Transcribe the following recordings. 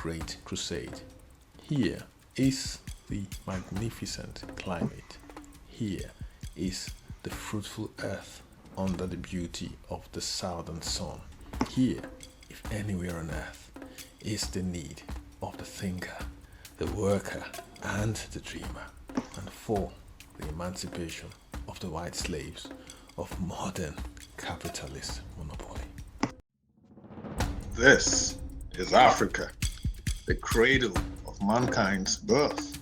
great crusade. Here is the magnificent climate. Here is the fruitful earth under the beauty of the southern sun. Here, if anywhere on earth, is the need of the thinker, the worker, and the dreamer, and for the emancipation of the white slaves of modern capitalist monopoly. This is Africa, the cradle of mankind's birth,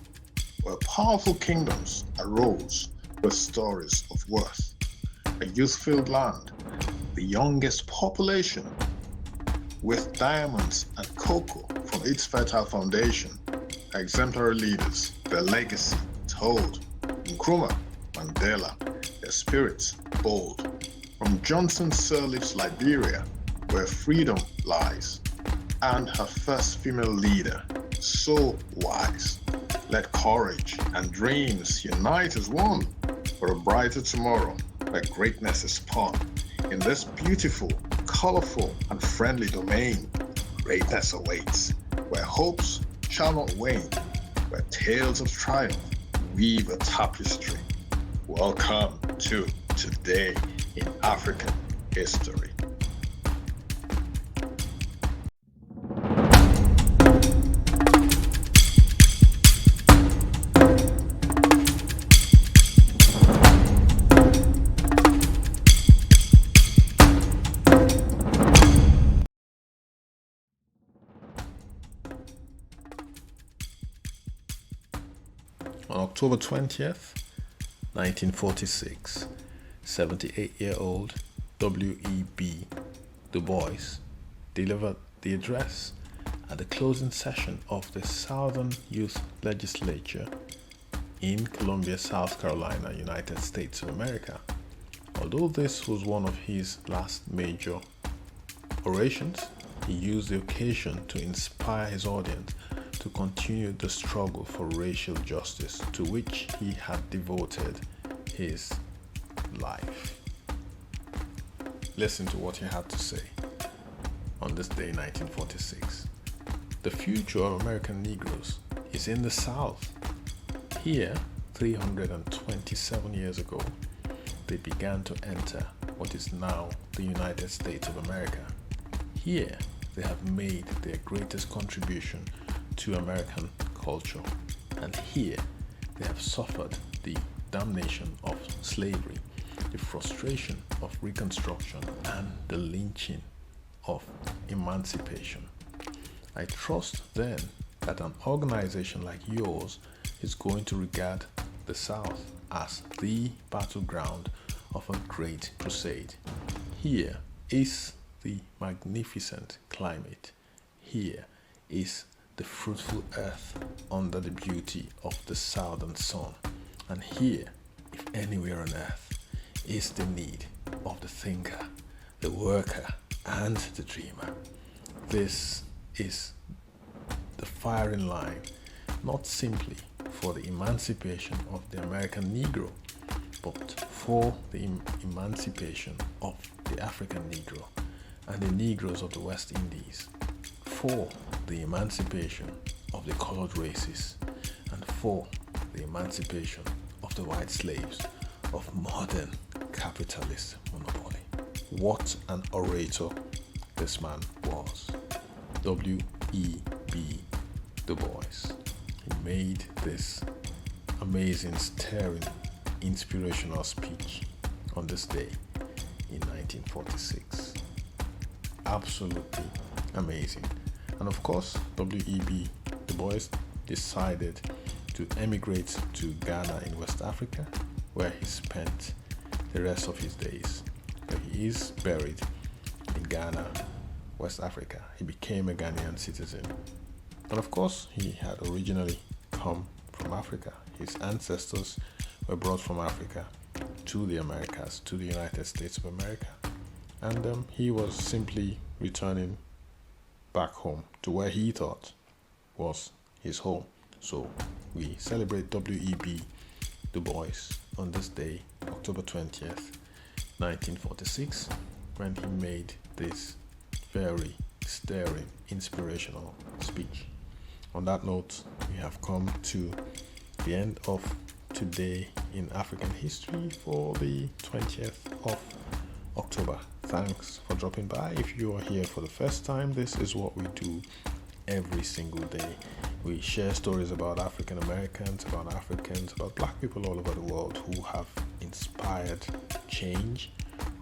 where powerful kingdoms arose with stories of worth. A youth-filled land, the youngest population, with diamonds and cocoa from its fertile foundation. Exemplary leaders, their legacy told. Nkrumah, Mandela, their spirits bold. From Johnson Sirleaf's Liberia, where freedom lies, and her first female leader, so wise. Let courage and dreams unite as one for a brighter tomorrow where greatness is spawned. In this beautiful, colorful, and friendly domain, greatness awaits, where hopes shall not wane, where tales of triumph weave a tapestry. Welcome to Today in African History. On October 20th, 1946, 78-year-old W.E.B. Du Bois delivered the address at the closing session of the Southern Youth Legislature in Columbia, South Carolina, United States of America. Although this was one of his last major orations, he used the occasion to inspire his audience to continue the struggle for racial justice, to which he had devoted his life. Listen to what he had to say on this day, 1946. The future of American Negroes is in the South. Here, 327 years ago, they began to enter what is now the United States of America. Here, they have made their greatest contribution to American culture, and here they have suffered the damnation of slavery, the frustration of Reconstruction, and the lynching of emancipation. I trust then that an organization like yours is going to regard the South as the battleground of a great crusade. Here is the magnificent climate. Here is the fruitful earth under the beauty of the southern sun. And here, if anywhere on earth, is the need of the thinker, the worker, and the dreamer. This is the firing line, not simply for the emancipation of the American Negro, but for the emancipation of the African Negro and the Negroes of the West Indies, for the emancipation of the colored races, and for the emancipation of the white slaves of modern capitalist monopoly. What an orator this man was. W.E.B. Du Bois. He made this amazing, stirring, inspirational speech on this day in 1946. Absolutely amazing. And of course, W.E.B. Du Bois decided to emigrate to Ghana in West Africa, where he spent the rest of his days. So he is buried in Ghana, West Africa. He became a Ghanaian citizen. And of course, he had originally come from Africa. His ancestors were brought from Africa to the Americas, to the United States of America. And he was simply returning back home to where he thought was his home. So we celebrate W.E.B. Du Bois on this day, October 20th, 1946, when he made this very stirring, inspirational speech. On that note, we have come to the end of today in African history for the 20th of October. Thanks for dropping by. If you are here for the first time, this is what we do every single day. We share stories about African Americans, about Africans, about Black people all over the world who have inspired change,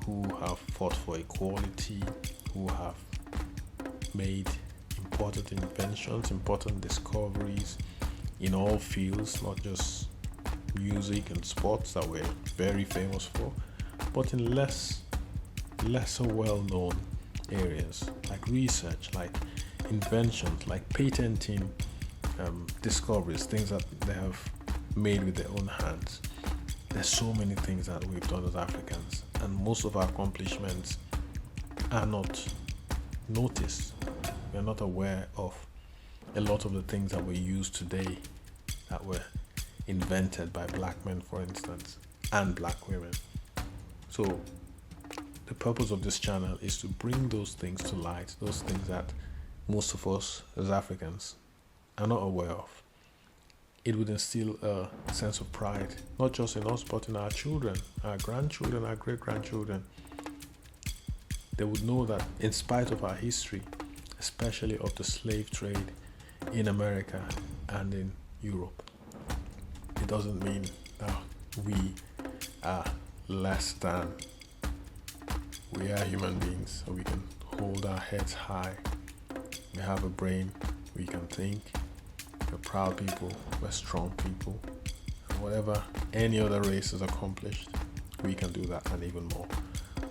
who have fought for equality, who have made important inventions, important discoveries in all fields, not just music and sports that we're very famous for, but in lesser well-known areas like research, like inventions, like patenting discoveries, things that they have made with their own hands. There's so many things that we've done as Africans, and most of our accomplishments are not noticed. We're not aware of a lot of the things that we use today that were invented by Black men, for instance, and Black women. So the purpose of this channel is to bring those things to light, those things that most of us as Africans are not aware of. It would instill a sense of pride, not just in us, but in our children, our grandchildren, our great-grandchildren. They would know that in spite of our history, especially of the slave trade in America and in Europe, it doesn't mean that we are less than. We are human beings, so we can hold our heads high. We have a brain, we can think. We're proud people, we're strong people. And whatever any other race has accomplished, we can do that and even more.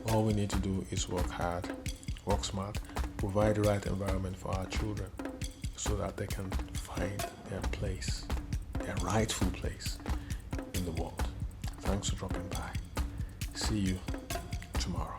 All we need to do is work hard, work smart, provide the right environment for our children so that they can find their place, their rightful place in the world. Thanks for dropping by. See you tomorrow.